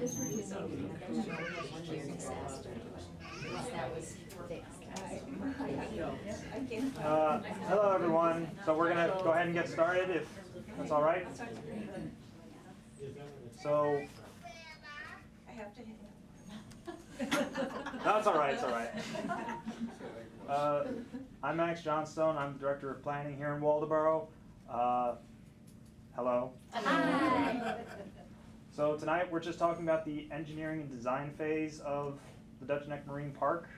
Hello everyone. So we're going to go ahead and get started if that's all right. So I have to hang that's all right. It's all right. I'm Max Johnstone. I'm Director of Planning here in Waldoboro. Hello. Hi. So tonight we're just talking about the engineering and design phase of the Dutch Neck Marine Park.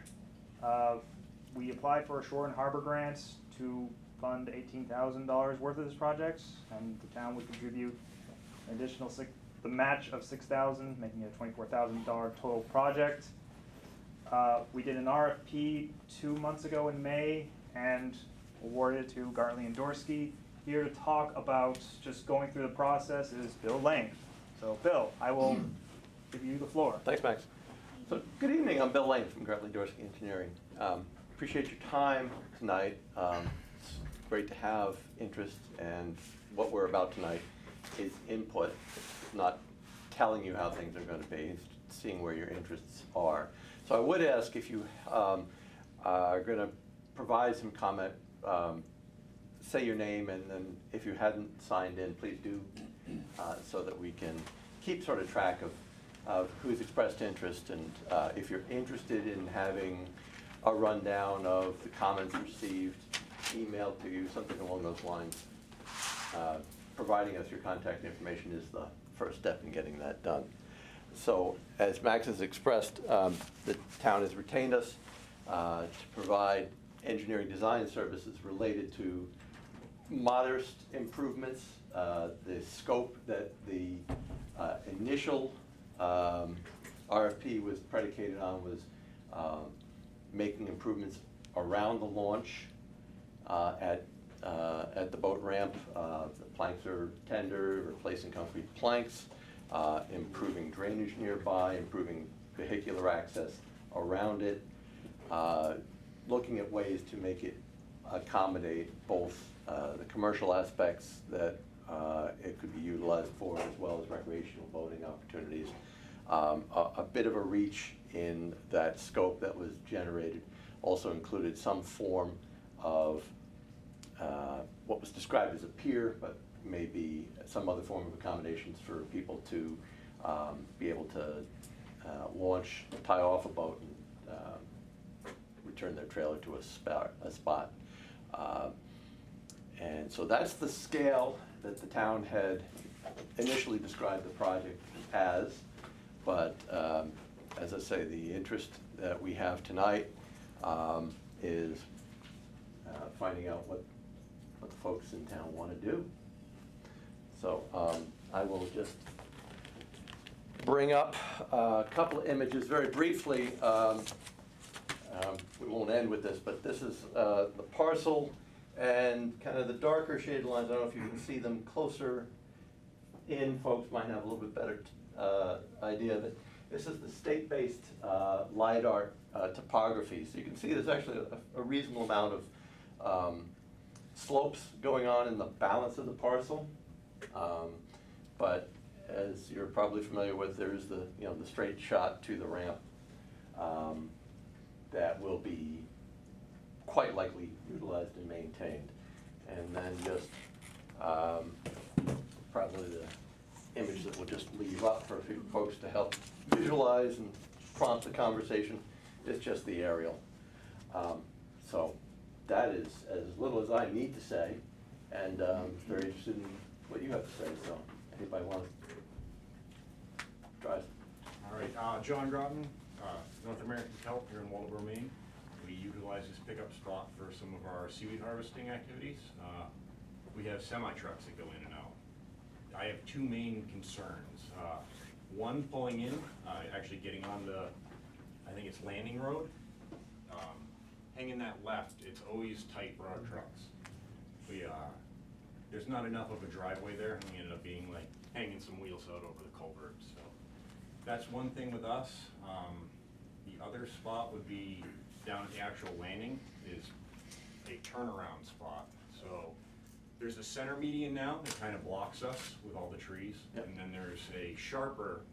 We applied for a shore and harbor grant to fund $18,000 worth of this project, and the town would contribute an additional the match of $6,000, making it a $24,000 total project. We did an RFP 2 months ago in May and awarded it to Gartley and Dorsey. Here to talk about just going through the process is Bill Lane. So Bill, I will give you the floor. Thanks, Max. So good evening, I'm Bill Lane from Gartley Dorsey Engineering. Appreciate your time tonight. It's great to have interest, and what we're about tonight is input. It's not telling you how things are going to be, it's seeing where your interests are. So I would ask if you are going to provide some comment, say your name, and then if you hadn't signed in, please do, so that we can keep sort of track of who's expressed interest, and if you're interested in having a rundown of the comments received, emailed to you, something along those lines. Providing us your contact information is the first step in getting that done. So, as Max has expressed, the town has retained us to provide engineering design services related to modest improvements. The scope that the initial RFP was predicated on was making improvements around the launch at the boat ramp. The planks are tender, replacing concrete planks, improving drainage nearby, improving vehicular access around it, looking at ways to make it accommodate both the commercial aspects that it could be utilized for, as well as recreational boating opportunities. A bit of a reach in that scope that was generated also included some form of what was described as a pier, but maybe some other form of accommodations for people to be able to launch, tie off a boat, and return their trailer to a spot. And so that's the scale that the town had initially described the project as, but as I say, the interest that we have tonight is finding out what the folks in town want to do. So I will just bring up a couple of images very briefly. We won't end with this, but this is the parcel and kind of the darker shaded lines. I don't know if you can see them closer in. Folks might have a little bit better idea, but this is the state-based LIDAR topography. So you can see there's actually a reasonable amount of slopes going on in the balance of the parcel. But as you're probably familiar with, there's the straight shot to the ramp that will be quite likely utilized and maintained. And then just probably the image that we'll just leave up for a few folks to help visualize and prompt the conversation is just the aerial. So that is as little as I need to say, and very interested in what you have to say. So anybody want to try? All right, John Groton, North American Kelp here in Waldoboro, Maine. We utilize this pickup spot for some of our seaweed harvesting activities. We have semi-trucks that go in and out. I have two main concerns. One, pulling in, actually getting on the, I think it's Landing Road. Hanging that left, it's always tight for our trucks. There's not enough of a driveway there, and we ended up being like hanging some wheels out over the culvert. So that's one thing with us. The other spot would be down at the actual landing is a turnaround spot. So there's a center median now that kind of blocks us with all the trees. Yep. And then there's a sharper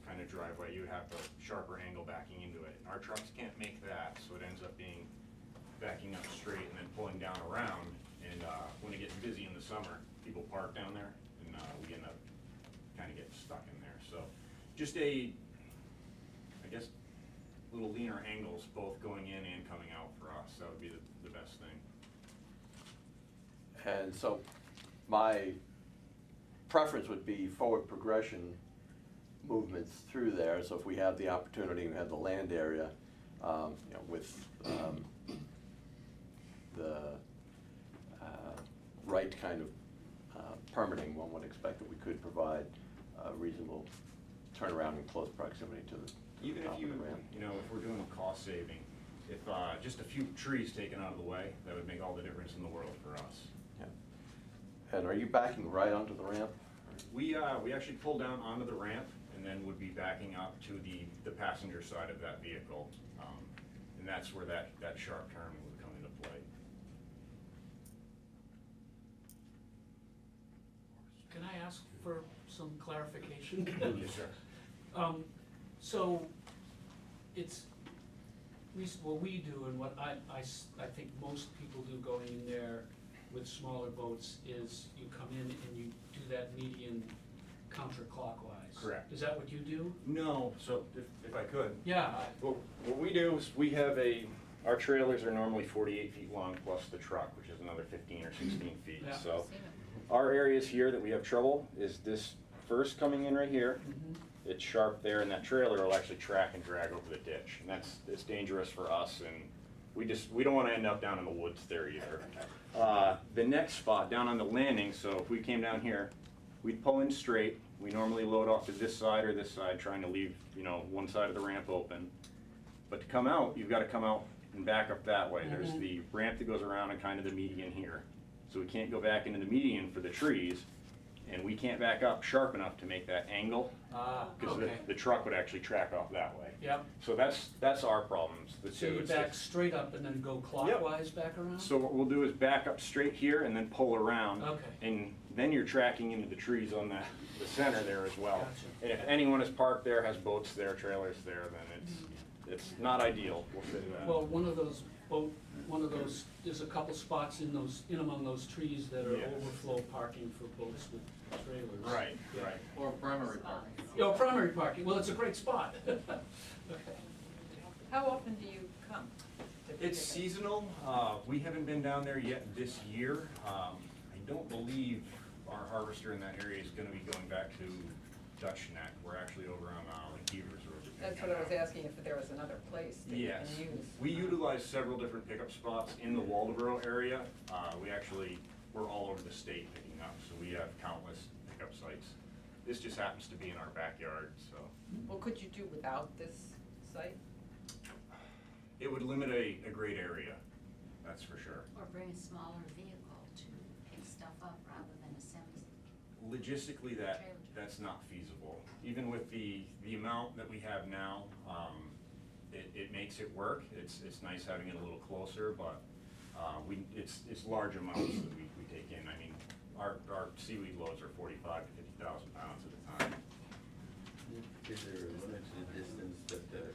kind of driveway, you would have a sharper angle backing into it. Our trucks can't make that, so it ends up being backing up straight and then pulling down around. And when it gets busy in the summer, people park down there, and we end up kind of getting stuck in there. So just I guess, little leaner angles, both going in and coming out for us. That would be the best thing. And so my preference would be forward progression movements through there. So if we have the opportunity, we have the land area, with the right kind of permitting, one would expect that we could provide a reasonable turnaround in close proximity to the Even top if of the ramp. if we're doing cost saving, if just a few trees taken out of the way, that would make all the difference in the world for us. Yeah. And are you backing right onto the ramp? We actually pull down onto the ramp and then would be backing up to the passenger side of that vehicle. And that's where that sharp turn would come into play. Can I ask for some clarification? Yes, sir. So, it's, at least what we do and what I think most people do going in there with smaller boats is you come in and you do that median counterclockwise. Correct. Is that what you do? No, so if I could. Yeah, Well, what we do is we have our trailers are normally 48 feet long plus the truck, which is another 15 or 16 feet. Yeah. So our areas here that we have trouble is this first coming in right here. Mhm. It's sharp there, and that trailer will actually track and drag over the ditch. And it's dangerous for us, and we don't want to end up down in the woods there either. The next spot, down on the landing, so if we came down here, we'd pull in straight. We normally load off to this side or this side, trying to leave, one side of the ramp open. But to come out, you've got to come out and back up that way. There's Mhm. the ramp that goes around and kind of the median here. So we can't go back into the median for the trees, and we can't back up sharp enough to make that angle, because okay. the truck would actually track off that way. Yep. So that's our problems. The So two, you it's back just- straight up and then go clockwise back around? So what we'll do is back up straight here and then pull around. Okay. And then you're tracking into the trees on the center there as well. Gotcha. And if anyone is parked there, has boats there, trailers there, then it's not ideal, we'll say that. Well, there's a couple spots in among those trees that are Yes. overflow parking for boats with trailers. Right. Or primary parking. Primary parking, well, it's a great spot. Okay. How often do you come? to pick It's it up? seasonal. We haven't been down there yet this year. I don't believe our harvester in that area is gonna be going back to Dutch Neck. We're actually over on Heavers Road. That's what I was asking, if there was another place that you Yes. can use. We utilize several different pickup spots in the Waldoboro area. We're all over the state picking up, so we have countless pickup sites. This just happens to be in our backyard, so. Well, could you do without this site? It would limit a great area, that's for sure. Or bring a smaller vehicle to pick stuff up rather than a semi. Logistically, that's not feasible. Even with the amount that we have now, it makes it work. It's nice having it a little closer, but it's large amounts that we take in. I mean, our seaweed loads are 45 to 50,000 pounds at a time. Is there a limit to the distance that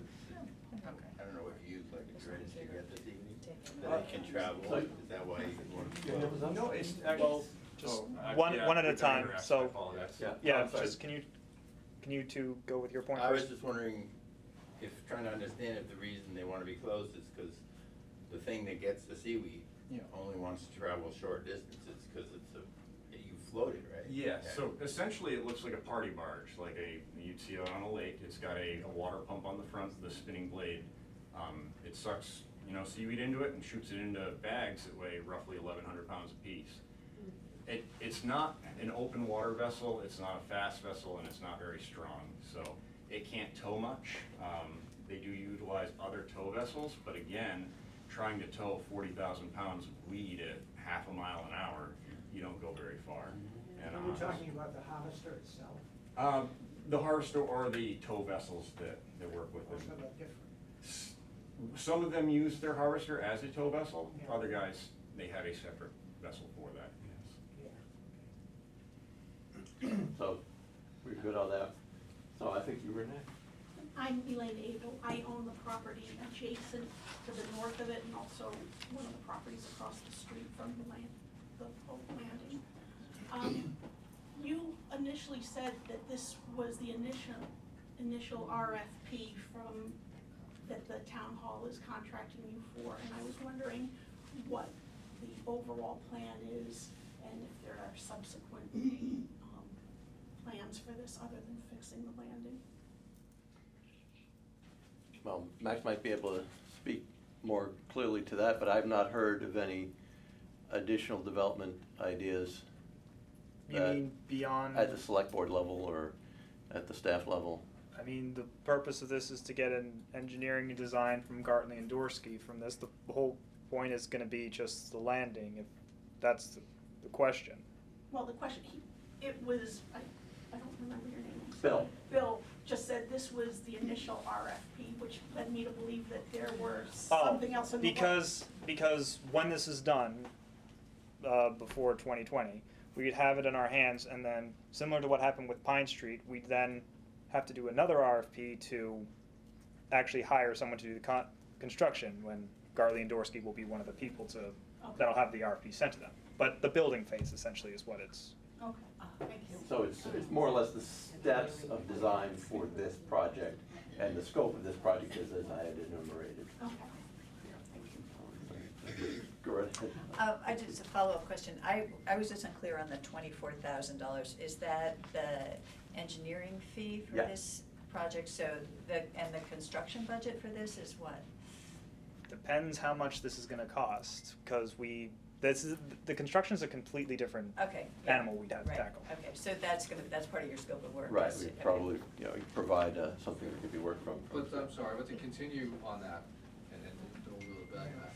Okay. I don't know what you use, like a dredge to get this evening? That it can travel, is that why you want to? No, it's actually. Just one at a time, I so- apologize. Yeah, I'm sorry. just, can you two go with your point I was first? just wondering trying to understand if the reason they want to be closed is because the thing that gets the seaweed Yeah. only wants to travel short distances, because you float it, right? Yes, Okay. so essentially it looks like a party barge, like you'd see it on a lake. It's got a water pump on the front of the spinning blade. It sucks, seaweed into it and shoots it into bags that weigh roughly 1,100 pounds apiece. It's not an open water vessel, it's not a fast vessel, and it's not very strong, so it can't tow much. They do utilize other tow vessels, but again, trying to tow 40,000 pounds of weed at half a mile an hour, you don't go very far. And, Are you talking about the harvester itself? the harvester or the tow vessels that work with Or them. something different? Some of them use their harvester as a tow vessel, Yeah. other guys, they have a separate vessel for that, yes. Yeah. So, we're good on that. So I think you were next. I'm Elaine Abel. I own the property adjacent to the north of it and also one of the properties across the street from the boat landing. You initially said that this was the initial RFP that the town hall is contracting you for, and I was wondering what the overall plan is and if there are subsequent plans for this other than fixing the landing. Well, Max might be able to speak more clearly to that, but I've not heard of any additional development ideas You that- mean beyond? at the select board level or at the staff level. I mean, the purpose of this is to get an engineering and design from Gartley and Dorsey from this. The whole point is gonna be just the landing, if that's the question. Well, the question, it was, I don't remember your name. Bill. Bill just said this was the initial RFP, which led me to believe that there were Oh, something else in the works. because when this is done, before 2020, we could have it in our hands, and then, similar to what happened with Pine Street, we'd then have to do another RFP to actually hire someone to do the construction, when Gartley and Dorsey will be one of the people that'll have the RFP sent to them. But the building phase essentially is what it's. Okay, thank you. So it's more or less the steps of design for this project, and the scope of this project is as I had enumerated. Okay. Go right ahead. I just, a follow-up question. I was just unclear on the $24,000. Is that the engineering fee for Yeah. this project? So and the construction budget for this is what? Depends how much this is gonna cost, because the construction is a completely different Okay. yeah, animal we'd have to right, tackle. Okay, so that's part of your scope of work? Right, is- we okay. probably, provide something that could be worked from. But I'm sorry, but to continue on that, and don't go back on that.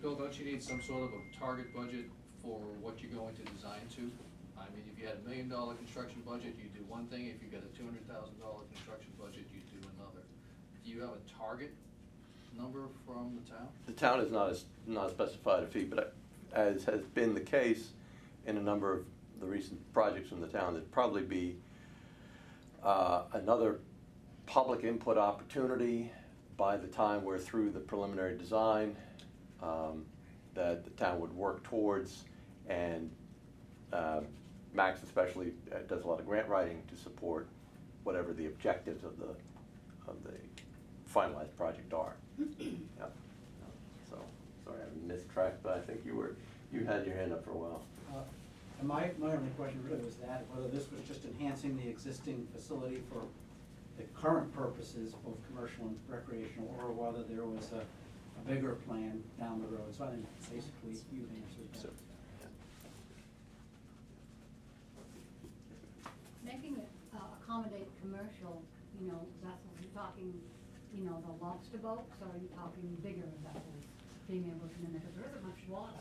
Bill, don't you need some sort of a target budget for what you're going to design to? I mean, if you had $1 million construction budget, you do one thing, if you got a $200,000 construction budget, you do another. Do you have a target number from the town? The town has not specified a fee, but as has been the case in a number of the recent projects from the town, there'd probably be another public input opportunity by the time we're through the preliminary design that the town would work towards, and Max especially does a lot of grant writing to support whatever the objectives of the finalized project are. Yeah. So, sorry, I missed track, but I think you had your hand up for a while. And my only question really was that, whether this was just enhancing the existing facility for the current purposes, both commercial and recreational, or whether there was a bigger plan down the road. So I think basically you've answered So, that. Making it accommodate commercial, vessels, you're talking, the lobster boats, or are you talking bigger vessels being able to come in there, because there isn't much water.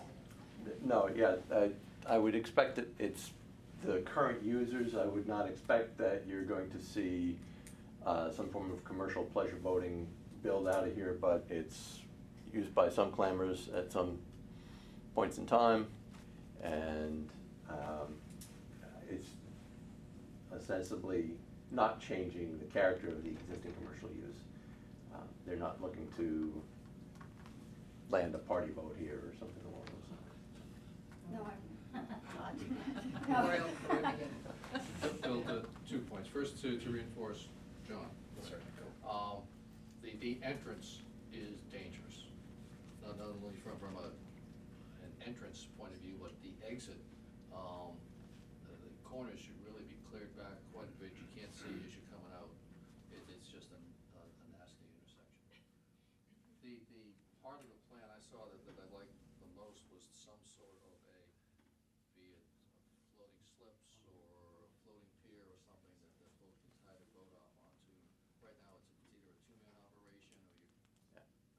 No, yeah, I would expect that it's the current users. I would not expect that you're going to see some form of commercial pleasure boating build out of here, but it's used by some clammers at some points in time, and it's ostensibly not changing the character of the existing commercial use. They're not looking to land a party boat here or something along those lines. No, Royal Caribbean. Bill, 2 points. First, to reinforce John. The entrance is dangerous. Not only from an entrance point of view, but the exit. The corners should really be cleared back quite a bit. You can't see as you're coming out. It's just a nasty intersection. The part of the plan I saw that I liked the most was some sort of be it floating slips or a floating pier or something that the boat can tie the boat off onto. Right now, it's either a two-man operation or you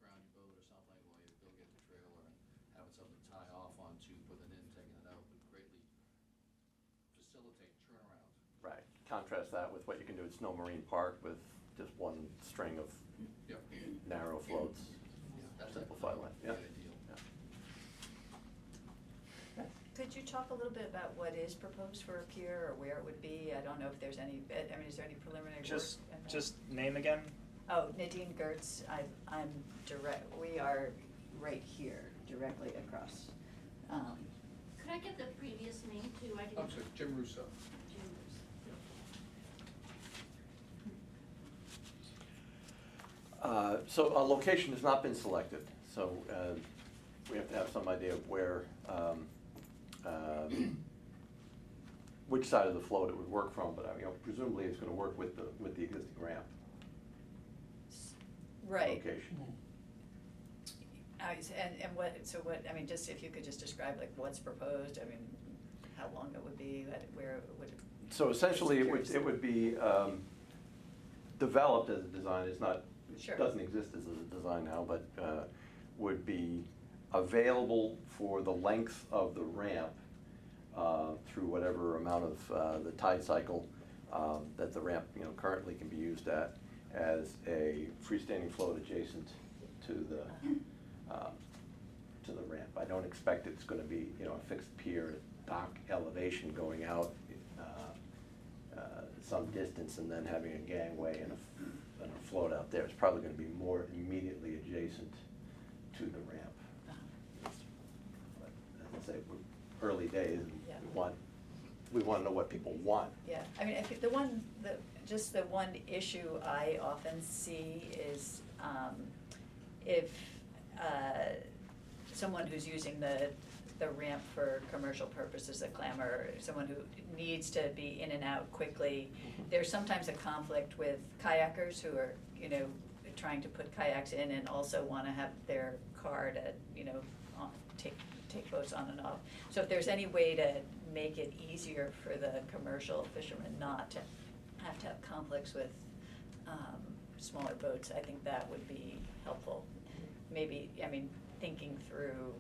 ground your boat or something while you go get the trailer and having something to tie off onto, putting it in, taking it out would greatly facilitate turnaround. Right, contrast that with what you can do at Snow Marine Park with just one string of Yep. narrow floats. That's Simplify life, yeah. ideal. Could you talk talk a little bit about what is proposed for a pier or where it would be? I don't know if there's any, I mean, is there any preliminary work? Just name again? Oh, Nadine Gertz, I'm we are right here, directly across. Could I get the previous name too? I didn't. I'm sorry, Jim Russo. Jim Russo. So a location has not been selected, so we have to have some idea of where, which side of the float it would work from, but presumably it's gonna work with the existing ramp Right. location. And what, I mean, just if you could just describe like what's proposed, I mean, how long it would be, where it would. So essentially, Just it would be developed as a design, it's not, Sure. it doesn't exist as a design now, but would be available for the length of the ramp through whatever amount of the tide cycle that the ramp, currently can be used at, as a freestanding float adjacent to the ramp. I don't expect it's gonna be, a fixed pier dock elevation going out some distance and then having a gangway and a float out there. It's probably gonna be more immediately adjacent to the ramp. But as I say, we're early days, and Yeah. we wanna know what people want. Yeah, I mean, I think the one issue I often see is, if, someone who's using the ramp for commercial purposes, a clamor, someone who needs to be in and out quickly, there's sometimes a conflict with kayakers who are, trying to put kayaks in and also wanna have their car to, take boats on and off. So if there's any way to make it easier for the commercial fishermen not to have conflicts with, smaller boats, I think that would be helpful. Maybe, I mean, thinking through,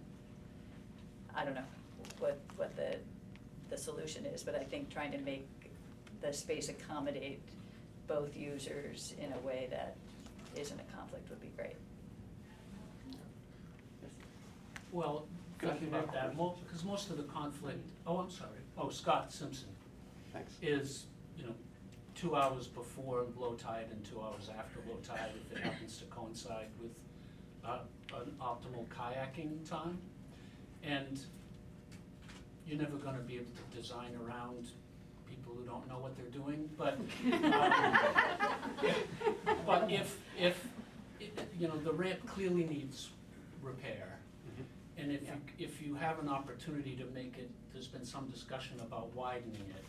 I don't know what the solution is, but I think trying to make the space accommodate both users in a way that isn't a conflict would be great. Well, thinking about that, because most of the conflict, Scott Simpson Thanks. is, 2 hours before low tide and 2 hours after low tide, if it happens to coincide with an optimal kayaking time. And you're never gonna be able to design around people who don't know what they're doing, but, but if, the ramp clearly needs repair. And if you have an opportunity to make it, there's been some discussion about widening it.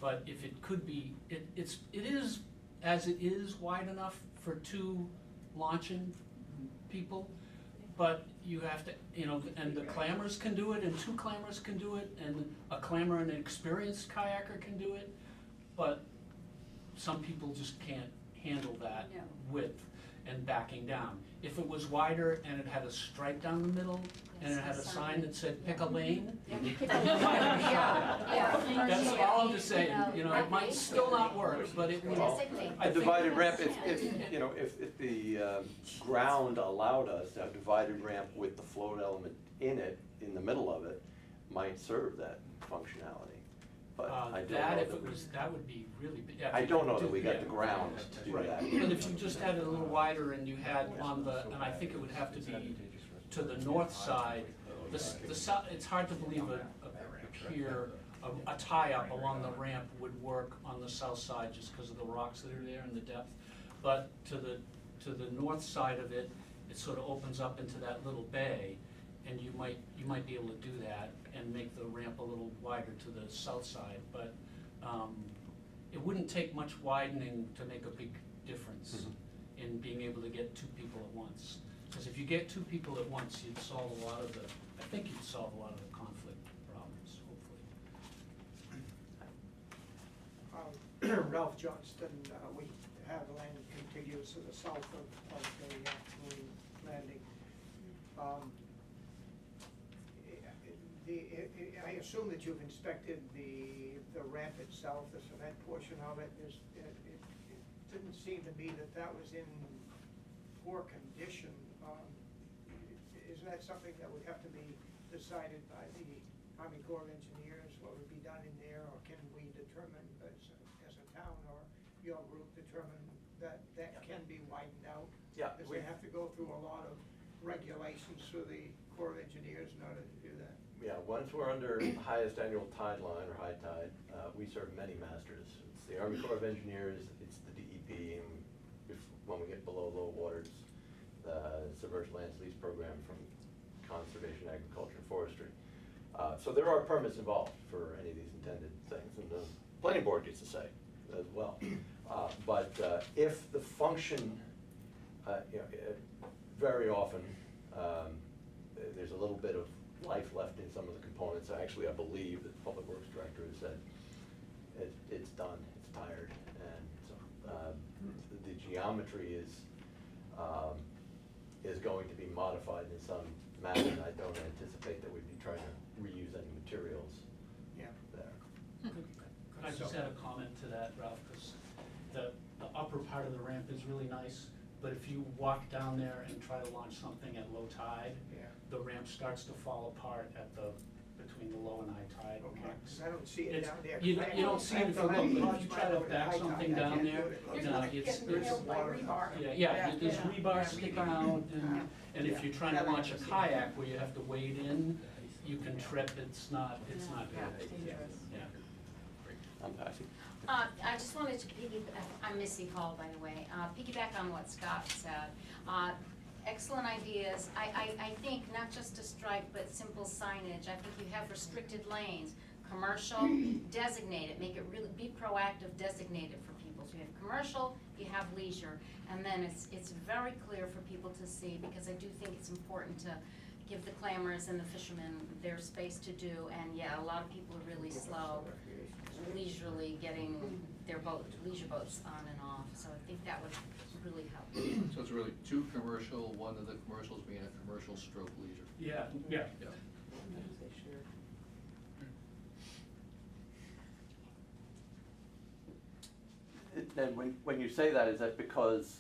But if it could be, it is, as it is, wide enough for 2 launching people, but you have to, and the clammers can do it, and 2 clammers can do it, and a clammer and an experienced kayaker can do it, but some people just can't handle that No. width and backing down. If it was wider and it had a stripe down the middle, and it had a sign that said, pick a lane, that's all I'm just saying, it might still not work, but it would. A divided ramp, if the ground allowed us to have divided ramp with the float element in it, in the middle of it, might serve that functionality. But I don't know That would be really big. I don't know that we got the ground to do that. But if you just had it a little wider and you had and I think it would have to be to the north side, it's hard to believe a pier, a tie-up along the ramp would work on the south side just because of the rocks that are there and the depth. But to the north side of it, it sort of opens up into that little bay, and you might be able to do that and make the ramp a little wider to the south side, but it wouldn't take much widening to make a big difference in being able to get 2 people at once. Because if you get 2 people at once, you'd solve a lot of the conflict problems, hopefully. Ralph Johnston, we have land contiguous to the south of the marine landing. I assume that you've inspected the ramp itself, the cement portion of it. It didn't seem to me that was in poor condition. Isn't that something that would have to be decided by the Army Corps of Engineers what would be done in there, or can we determine as a town or your group determine that that can be widened out? Yeah, Because they have to go through a lot of regulations through the Corps of Engineers in order to do that. Yeah, once we're under highest annual tide line or high tide, we serve many masters. It's the Army Corps of Engineers, it's the DEP, and when we get below low waters, the Submerged Lands Lease Program from Conservation, Agriculture, and Forestry. So there are permits involved for any of these intended things, and the planning board gets to say as well. But if the function, very often, there's a little bit of life left in some of the components. Actually, I believe that the Public Works Director has said it's done, it's tired, and so the geometry is going to be modified in some manner, and I don't anticipate that we'd be trying to reuse any materials Yeah. there. Could I just add a comment to that, Ralph, because the upper part of the ramp is really nice, but if you walk down there and try to launch something at low tide, Yeah. the ramp starts to fall apart between the low and high tide Okay, marks. 'cause I don't see it It's- down there. You don't see it if you look, but if you try to back something down there, You're no, like it's, getting nailed by rebar. yeah, there's Yeah. rebar Yeah, sticking rebar. out, Yeah. and if you're trying to Yeah. launch a kayak where you have to wade in, you can trip, it's not Yeah, good. dangerous. Yeah. I'm passing. I just wanted to I'm Missy Hall, by the way, piggyback on what Scott said. Excellent ideas. I think not just a stripe, but simple signage. I think you have restricted lanes, commercial, designate it, make it really, be proactive, designate it for people. So you have commercial, you have leisure, and then it's very clear for people to see, because I do think it's important to give the clammers and the fishermen their space to do, and yeah, a lot of people are really slow leisurely getting their leisure boats on and off, so I think that would really help. So it's really two commercial, one of the commercials being a commercial stroke leisure. Yeah. Yeah. And when you say that, is that because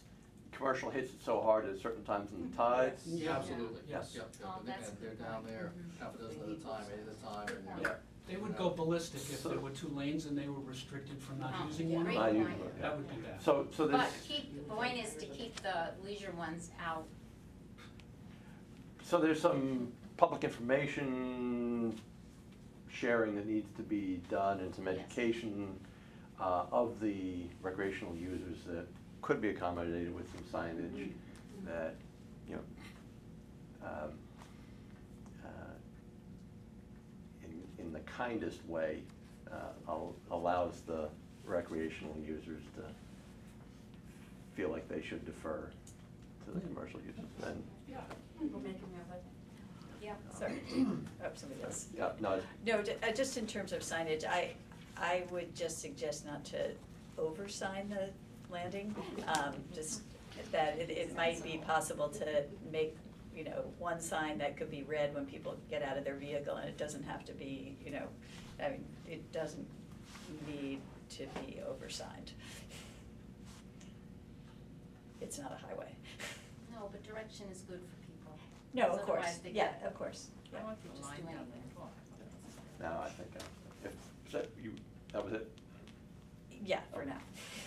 commercial hits it so hard at certain times in the tides? Yeah. Absolutely, Yes. yep, Oh, and that's a they're good down point. there Mhm. half a dozen at a time, 8 at a time, and Yeah. they're. They would go ballistic if there were 2 lanes and they were restricted from not Oh, using yeah. one. Great Not point. using it, That would be bad. So But there's, the point is to keep the leisure ones out. so there's some public information sharing that needs to be done and some Yes. education of the recreational users that could be accommodated with some signage that, you know, in the kindest way, allows the recreational users to feel like they should defer to the commercial users. And, Yeah. We're making that. Yeah. Sorry, oh, somebody else. yeah, no, No, just in terms of signage, I would just suggest not to oversign the landing. Just that it might be possible to make, one sign that could be read when people get out of their vehicle, and it doesn't have to be, I mean, it doesn't need to be oversigned. It's not a highway. No, but direction is good for people. No, of Because course, otherwise they yeah, get- of course. I want the Just line do down anything. there. no, I think, that was it? Yeah, for now.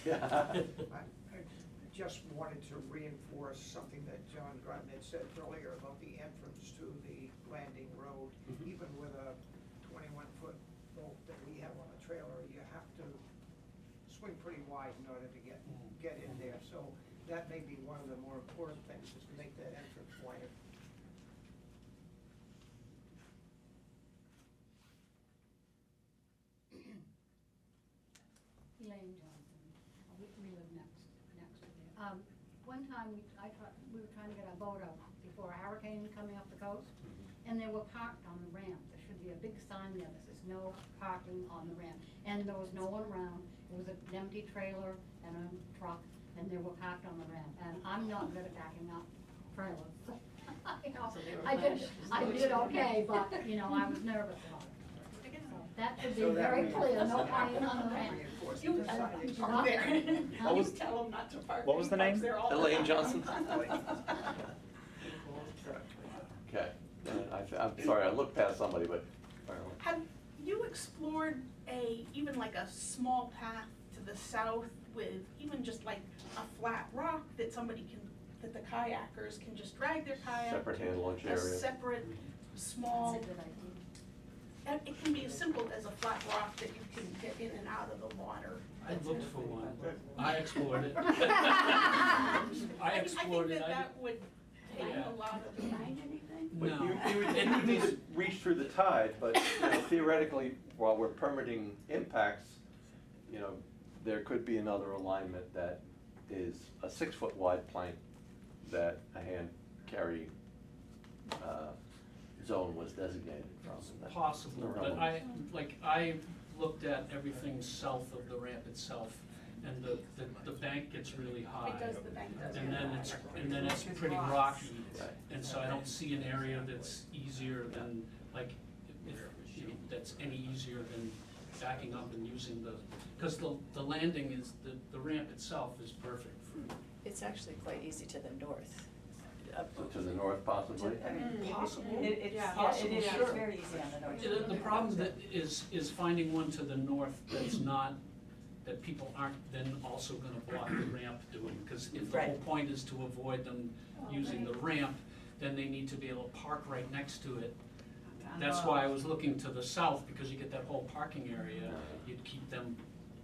Yeah. I just wanted to reinforce something that John Groton had said earlier about the entrance to the landing road. Mhm. Even with a 21-foot boat that we have on a trailer, you have to swing pretty wide in order to get in there. So that may be one of the more important things, is to make that entrance wider. Elaine Johnson, we live next to there. One time, we were trying to get our boat out before a hurricane coming up the coast, and they were parked on the ramp. There should be a big sign there that says no parking on the ramp, and there was no one around. It was an empty trailer and a truck, and they were parked on the ramp, and I'm not good at backing up trailers. So they were I did planning. okay, but, I was nervous about it. So that should be So that very we- clear, no parking on the ramp. Reinforce the You signage. park there. What was- You tell them not to park. What was the He parks name? there all the Elaine time. Johnson? Okay, I'm sorry, I looked past somebody, but Fire away. Have you explored even like a small path to the south with even just like a flat rock that that the kayakers can just drag their kayak? Separate hand launch A area. separate, small, That's a good idea. and it can be as simple as a flat rock that you can get in and out of the water. I looked for one, I explored it. I think explored it, that would take Yeah. a lot of time. But No. you would need to reach through the tide, but you know, theoretically, while we're permitting impacts, you know, there could be another alignment that is a 6-foot wide plank that a hand carry zone was designated from. That's Possible, no but problem. I looked at everything south of the ramp itself, and the bank gets really high. It does, the bank does. And then it's pretty rocky, Right. and so I don't see an area that's easier than, like, if, you know, that's any easier than backing up and using because the landing is, the ramp itself is perfect for. It's actually quite easy to the north. So to the north possibly? I mean, Possible. It's, Yeah. yeah, it is, Sure. it's very easy on the north. The problem that is finding one to the north that's not, that people aren't then also gonna block the ramp doing, because if the whole Right. point is to avoid them using the ramp, then they need to be able to park right next to it. That's why I was looking to the south, because you get that whole parking area, you'd keep them,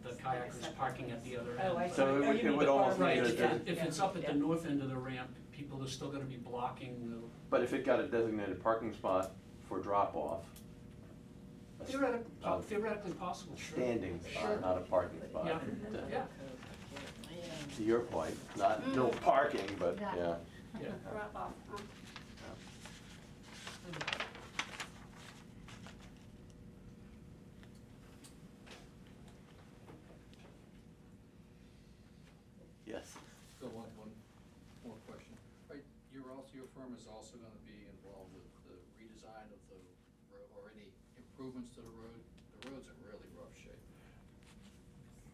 the kayakers parking at the other end. Oh, I see. So Oh, you it mean would the almost far Right, need right, a, if it's up at the Yeah. north end of the ramp, people are still gonna be blocking the. but if it got a designated parking spot for drop-off, a Theoretically possible, sure. standing Sure. spot, not a parking spot. Yeah, yeah, To your point, not no parking, but, Exactly. yeah. yeah. Drop off, Yes. Bill, one more question. Right, your firm is also gonna be involved with the redesign of the road, or any improvements to the road? The road's in really rough shape.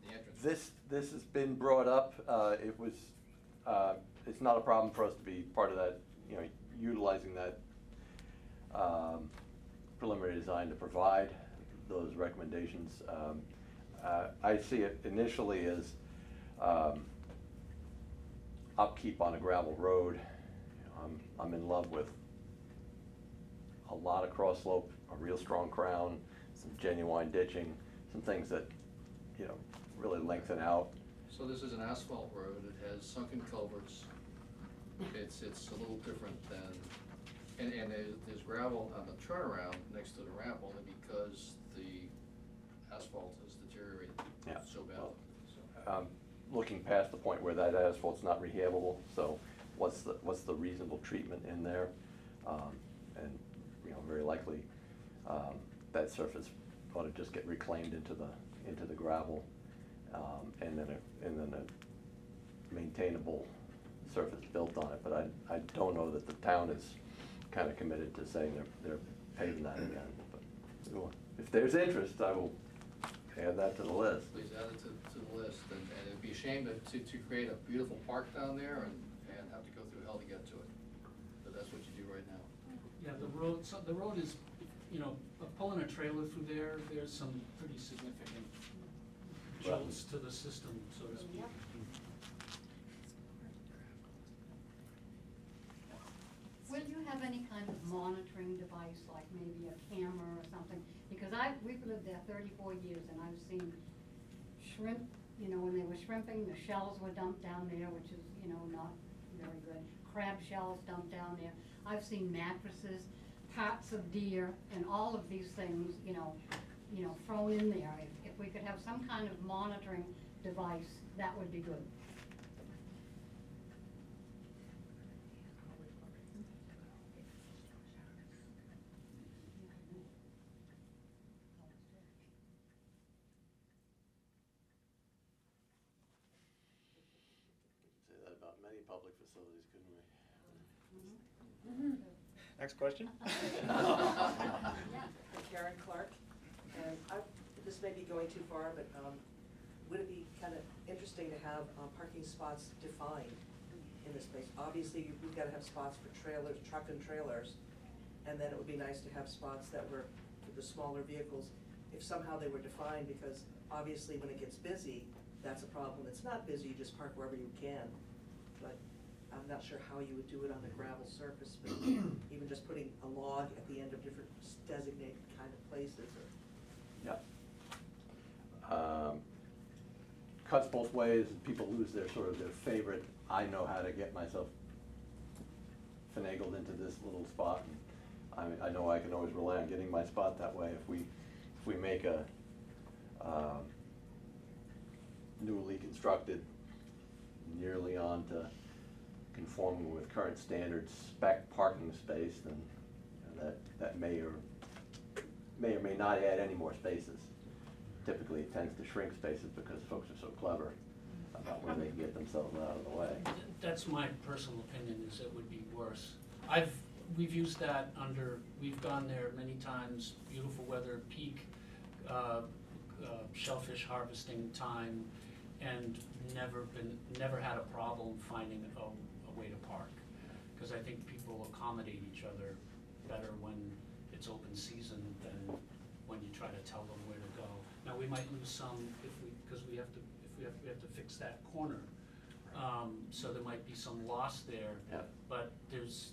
The entrance. This has been brought up, it was, it's not a problem for us to be part of that, you know, utilizing that preliminary design to provide those recommendations. I see it initially as upkeep on a gravel road. You know, I'm in love with a lot of cross slope, a real strong crown, some genuine ditching, some things that, you know, really lengthen out. So this is an asphalt road, it has sunken culverts, it's a little different than, and there's gravel on the turnaround next to the ramp only because the asphalt has deteriorated Yeah. so badly. So, Looking past the point where that asphalt's not rehabable, so what's the reasonable treatment in there? And, you know, very likely, that surface ought to just get reclaimed into the gravel, and then a maintainable surface built on it, but I don't know that the town is kind of committed to saying they're paving that again, but if there's interest, I will add that to the list. Please add it to the list, and it'd be a shame to create a beautiful park down there and have to go through hell to get to it. But that's what you do right now. Yeah, the road is, you know, pulling a trailer through there's some pretty significant jolts to the system, so to speak. Will you have any kind of monitoring device, like maybe a camera or something? Because we've lived there 34 years and I've seen shrimp, you know, when they were shrimping, the shells were dumped down there, which is, you know, not very good. Crab shells dumped down there. I've seen mattresses, parts of deer, and all of these things, you know, thrown in there. If we could have some kind of monitoring device, that would be good. Say that about many public facilities, couldn't we? Next question? Karen Clark, and this may be going too far, but would it be kind of interesting to have parking spots defined in this place? Obviously, we've got to have spots for trailers, truck and trailers, and then it would be nice to have spots that were the smaller vehicles, if somehow they were defined, because obviously when it gets busy, that's a problem. It's not busy, you just park wherever you can. But I'm not sure how you would do it on a gravel surface, but even just putting a log at the end of different designated kind of places or. Yeah. Cuts both ways, and people lose their sort of their favorite, I know how to get myself finagled into this little spot. And I know I can always rely on getting my spot that way. If we make a newly constructed, nearly on to conforming with current standards spec parking space, then that may or may not add any more spaces. Typically, it tends to shrink spaces because folks are so clever about when they can get themselves out of the way. That's my personal opinion, is it would be worse. We've used that we've gone there many times, beautiful weather, peak shellfish harvesting time, and never had a problem finding a way to park. Because I think people accommodate each other better when it's open season than when you try to tell them where to go. Now, we might lose some because we have to fix that corner. So there might be some loss there. Yeah. But there's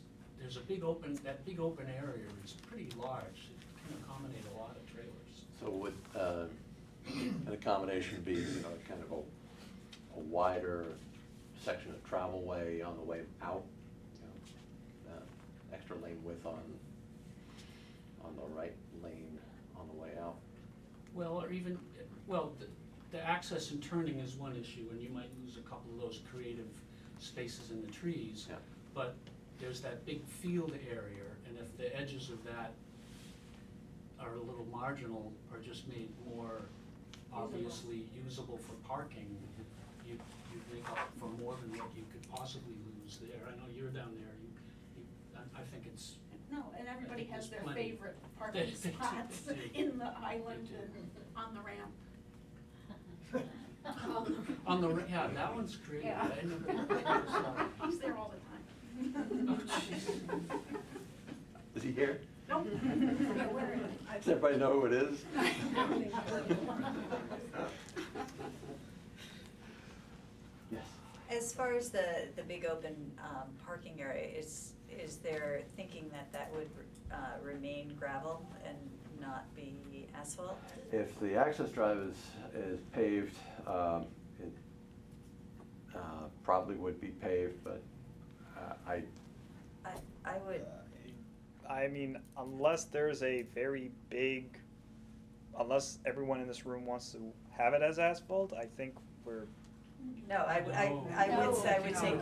a big that big open area is pretty large. It can accommodate a lot of trailers. So would an accommodation be, kind of a wider section of travel way on the way out? Extra lane width on the right lane on the way out? Well, or even, the access and turning is one issue, and you might lose a couple of those creative spaces in the trees. Yeah. But there's that big field area, and if the edges of that are a little marginal or just made more obviously usable for parking, you'd make up for more than what you could possibly lose there. I know you're down there, I think it's. No, and everybody has their There's plenty. favorite parking They do, spots they do. in the island and on the ramp. Yeah, that one's creative. Yeah. I never- He's there all the time. Oh, jeez. Is he here? Nope. Does everybody know who it is? Yes. As far as the big open parking area, is there thinking that would remain gravel and not be asphalt? If the access drive is paved, it probably would be paved, but I would, I mean, unless there's a very big, unless everyone in this room wants to have it as asphalt, I think we're, no, I would say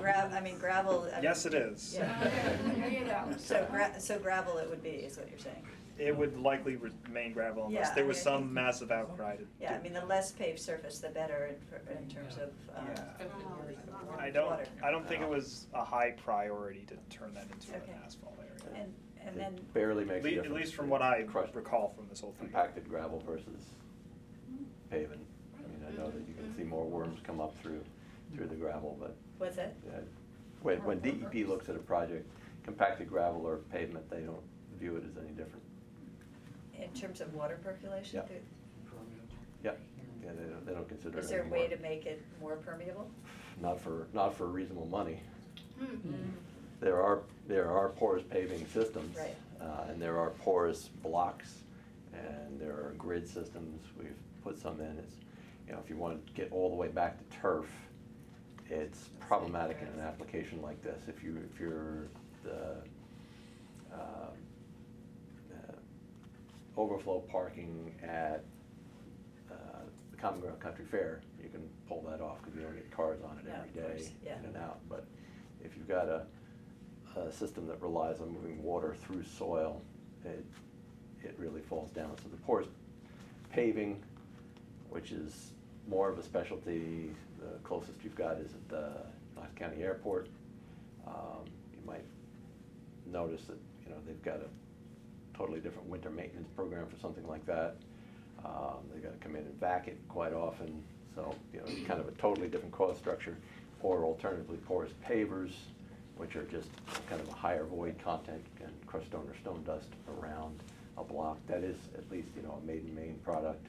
gravel. yes, it is. Yeah. There you go. So gravel it would be, is what you're saying? It would likely remain gravel unless Yeah, there I was mean, I some think- massive outcry to. Yeah, I mean, the less paved surface, the better in terms of I don't, water. I don't think it was a high priority to turn that into Okay. an asphalt area. And then, it barely makes a difference. At least from what I Crushed recall from this whole thing. compacted gravel versus paving. I mean, I know that you can see more worms come up through the gravel, but what's that? when DEP looks at a project, compacted gravel or pavement, they don't view it as any different. In terms of water percolation? Yeah. Yep, yeah, they don't consider it Is there a anymore. way to make it more permeable? Not for reasonable money. Mm-hmm. There are porous paving systems. Right. And there are porous blocks, and there are grid systems. We've put some in. It's, if you want to get all the way back to turf, it's problematic in an application like this. If you're the overflow parking at the Common Ground Country Fair, you can pull that off because you don't get cars on it Yeah, every of day course, yeah. in and out. But if you've got a system that relies on moving water through soil, it really falls down. So the porous paving, which is more of a specialty, the closest you've got is at the Knox County Airport. You might notice that they've got a totally different winter maintenance program for something like that. They've got to come in and vac it quite often, so it's kind of a totally different cost structure. Or alternatively, porous pavers, which are just kind of a higher void content and crushed stone or stone dust around a block, that is at least, you know, a Made in Maine product,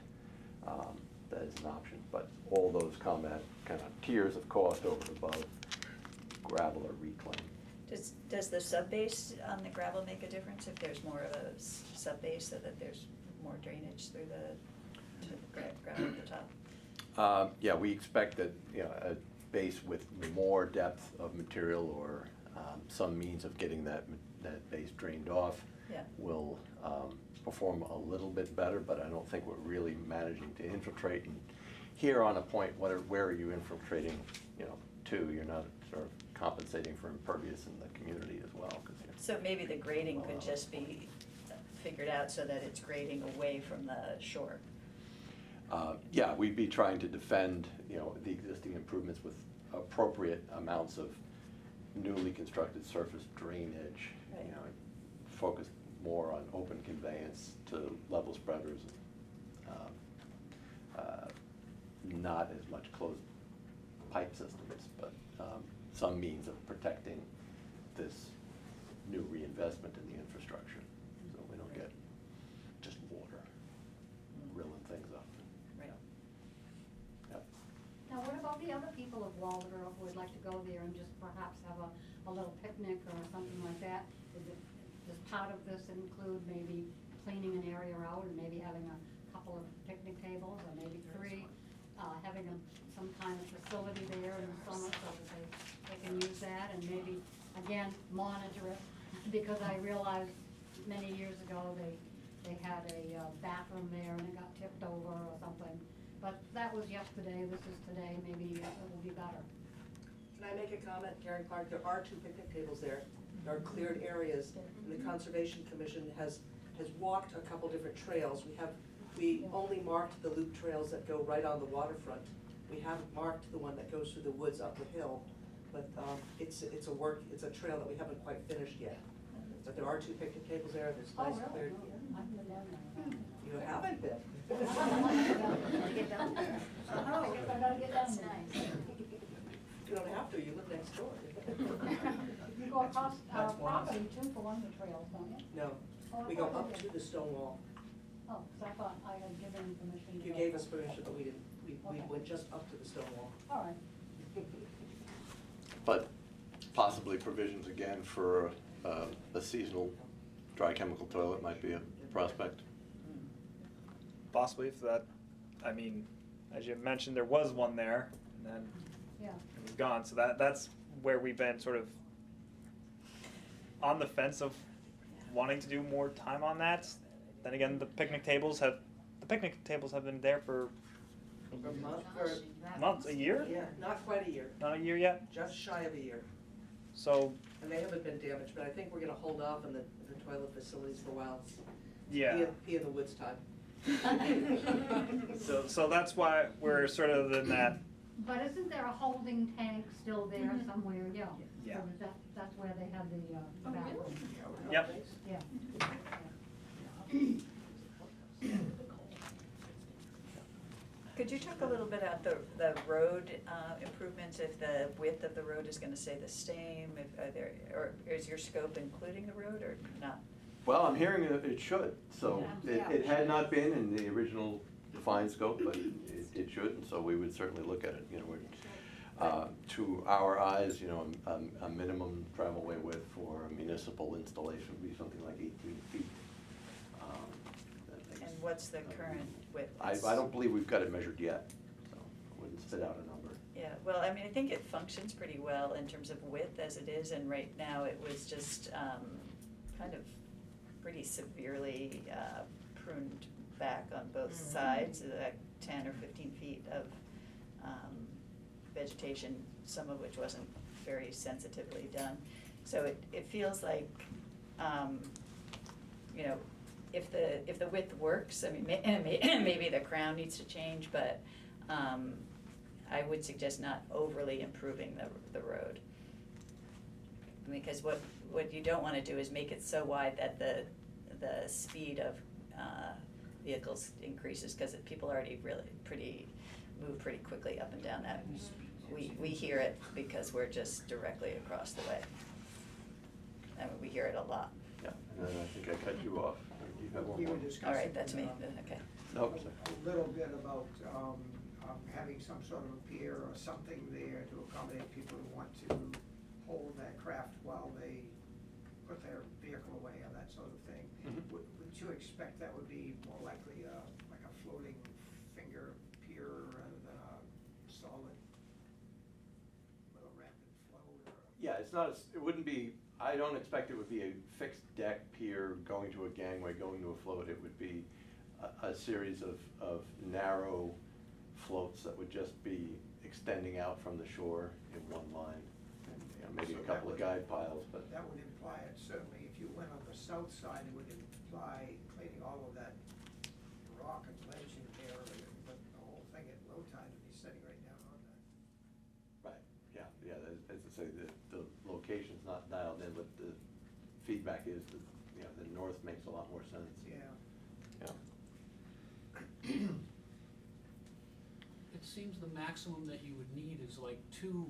that is an option. But all those come at kind of tiers of cost over and above gravel or reclaim. Does the subbase on the gravel make a difference if there's more of a subbase so that there's more drainage through the gravel at the top? Yeah, we expect that, you know, a base with more depth of material or some means of getting that base drained off Yeah. will perform a little bit better, but I don't think we're really managing to infiltrate. And here on a point, where are you infiltrating, you know, to? You're not sort of compensating for impervious in the community as well, 'cause you're. So maybe the grading could just be figured out so that it's grading away from the shore. Yeah, we'd be trying to defend, you know, the existing improvements with appropriate amounts of newly constructed surface drainage. Right. You know, focus more on open conveyance to level spreaders, not as much closed pipe systems, but some means of protecting this new reinvestment in the infrastructure, so we don't get just water rilling things up. Right. Yep. Now, what about the other people of Waldeboro who would like to go there and just perhaps have a little picnic or something like that? Does part of this include maybe cleaning an area out and maybe having a couple of picnic tables or maybe 3? Having some kind of facility there in the summer so that they can use that and maybe, again, monitor it. Because I realized many years ago they had a bathroom there and it got tipped over or something. But that was yesterday, this is today, maybe it will be better. Can I make a comment, Karen Clark? There are 2 picnic tables there. There are cleared areas, and the Conservation Commission has walked a couple different trails. We only marked the loop trails that go right on the waterfront. We haven't marked the one that goes through the woods up the hill, but it's a trail that we haven't quite finished yet. But there are 2 picnic tables there, there's Oh, nice really? cleared. I've been down there. You haven't been? Gotta get down there. Oh. I guess I gotta get down That's there. nice. You don't have to, you live next door. You go across our property too for one of the trails, don't you? No, Oh, I we go thought you up did. to the stone wall. Oh, 'cause I thought I had given you permission to You go. gave us permission, but we didn't, we Okay. went just up to the stone wall. All right. But possibly provisions again for a seasonal dry chemical toilet might be a prospect. Possibly if that, I mean, as you mentioned, there was one there, and then Yeah. it was gone, so that's where we've been sort of on the fence of wanting to do more time on that. Then again, the picnic tables have been there for For a month, months, a year? yeah, not quite a year, Not a year yet? just shy of a year. So, And they haven't been damaged, but I think we're gonna hold off on the toilet facilities for a while. yeah. Pee in the woods time. So that's why we're sort of in that, But isn't there a holding tank still there somewhere? Yeah. Yeah. So that's where they have the bathroom. yep. Yeah. Could you talk a little bit about the road improvements, if the width of the road is gonna stay the same, or is your scope including the road or not? Well, I'm hearing that it should, so Yeah. it had not been in the original defined scope, but it should, and so we would certainly look at it, you know, to our eyes, you know, a minimum travelway width for a municipal installation would be something like 18 feet. I think And what's the current width? I don't believe we've got it measured yet, so I wouldn't spit out a number. Yeah, well, I mean, I think it functions pretty well in terms of width as it is, and right now it was just kind of pretty severely pruned back on both sides, like 10 or 15 feet of vegetation, some of which wasn't very sensitively done. So it feels like, you know, if the width works, I mean, maybe the crown needs to change, but I would suggest not overly improving the road. Because what you don't wanna do is make it so wide that the speed of vehicles increases, cause people already move pretty quickly up and down that. We hear it because we're just directly across the way. I mean, we hear it a lot. Yeah, and then I think I cut you off. You have one We were more? discussing. All right, that's me, um, okay. Nope, a little bit about having some sort of a pier or something there to accommodate people who want to hold their craft while they put their vehicle away or that sort of thing. Mhm. Would you expect that would be more likely like a floating finger pier rather than a solid with a rapid float or? Yeah, it's not, it wouldn't be, I don't expect it would be a fixed deck pier going to a gangway, going to a float. It would be a series of narrow floats that would just be extending out from the shore in one line. And, you know, maybe So a that couple of would- guide piles, but. That would imply it, certainly, if you went on the south side, it would imply cleaning all of that rock and ledge in there, but the whole thing at low tide would be sitting right down on that. Right, yeah, as I say, the location's not dialed in, but the feedback is that, you know, the north makes a lot more sense. Yeah. Yeah. It seems the maximum that you would need is like two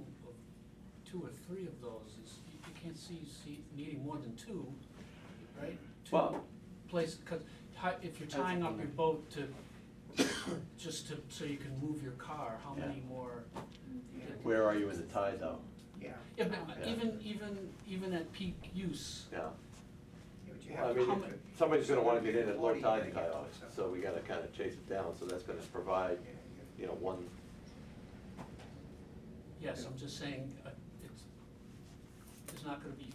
or three of those. You can't see needing more than two, right? Two Well- places, because if you're tying up your boat so you can move your car, how Yeah. many more? Where are you in the tide though? Yeah. Yeah, but Yeah. even at peak use, Yeah. Yeah, but you Well, I have mean, how many- somebody's gonna wanna get in at low Water, you tide gotta and get tie to off, it, so we gotta kinda chase it down, so that's gonna provide, you know, one, yes, I'm just saying, it's not gonna be,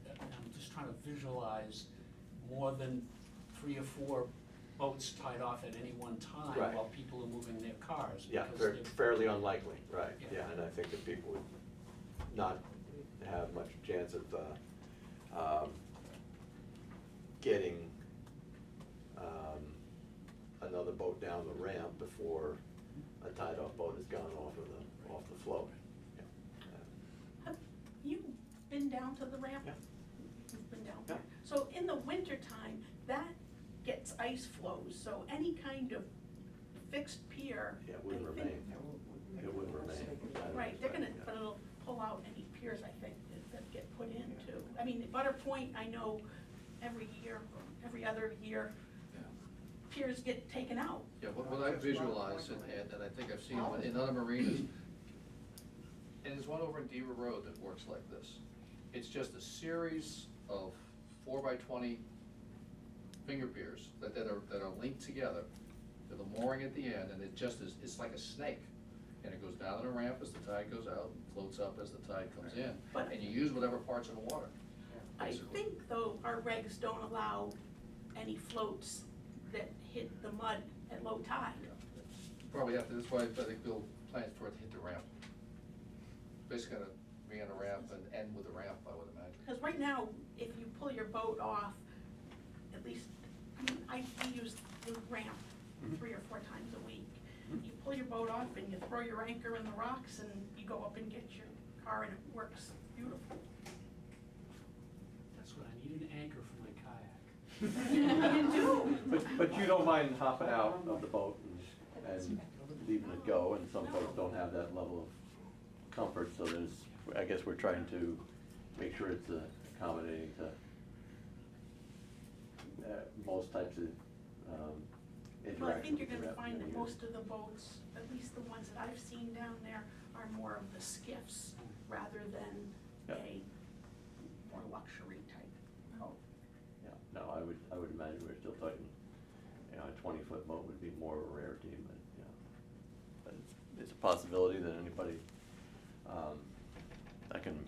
I'm just trying to visualize more than 3 or 4 boats tied off at any one time Right. while people are moving their cars. yeah, because they're- fairly unlikely, right, Yeah. yeah, and I think that people would not have much chance of, getting, another boat down the ramp before a tied-off boat has gone off the float. Yeah. Have you been down to the ramp? Yeah. You've been down Yeah. there. So in the wintertime, that gets ice flows, so any kind of fixed pier. Yeah, it wouldn't I think- remain, it wouldn't remain. I don't Right, they're gonna, expect, but it'll pull out any piers, I think, that get put in too. I mean, Butter Point, I know every year, or every other year, Yeah. piers get taken out. Yeah, what I visualize and I think I've seen in other marinas, and there's one over in Deaver Road that works like this. It's just a series of 4x20 finger piers that are linked together with a mooring at the end, and it just is, it's like a snake. And it goes down the ramp as the tide goes out, floats up as the tide comes in, But- and you use whatever parts of the water. I basically. think though, our regs don't allow any floats that hit the mud at low tide. Probably have to, that's why I think Bill plans for it to hit the ramp. Basically gonna be on a ramp and end with a ramp, I would imagine. Because right now, if you pull your boat off, at least, I mean, we use the ramp Mhm. 3 or 4 times a week. You pull your boat off and you throw your anchor in the rocks and you go up and get your car and it works beautiful. That's what I need, an anchor for my kayak. You do. But you don't mind hopping out of the boat and leaving it go, and some folks don't have that level of comfort, so I guess we're trying to make sure it's accommodating to most types of interactions. Well, I think you're with the gonna rep find that users. most of the boats, at least the ones that I've seen down there, are more of the skiffs rather than Yeah. a more luxury type boat. Yeah, no, I would imagine we're still talking, you know, a 20-foot boat would be more of a rarity, but, you know, but it's a possibility that anybody, that can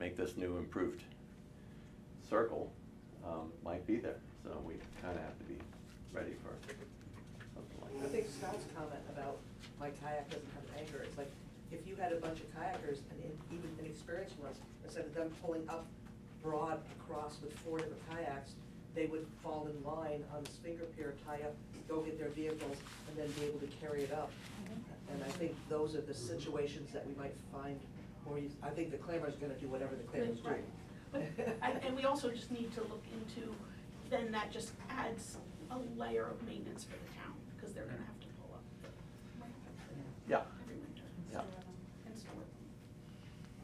make this new improved circle, might be there, so we kinda have to be ready for something like I that. think Scott's comment about my kayak doesn't have an anchor, it's like, if you had a bunch of kayakers and even inexperienced ones, instead of them pulling up broad across with 4 different kayaks, they would fall in line on this finger pier, tie up, go get their vehicles, and then be able to carry it up. And I think those are the situations that we might find, or I think the Clamor's gonna do whatever the Clamor's doing. Right. But, and we also just need to look into, then that just adds a layer of maintenance for the town, because they're gonna have to pull up the ramp Yeah, every winter Yeah. and store them.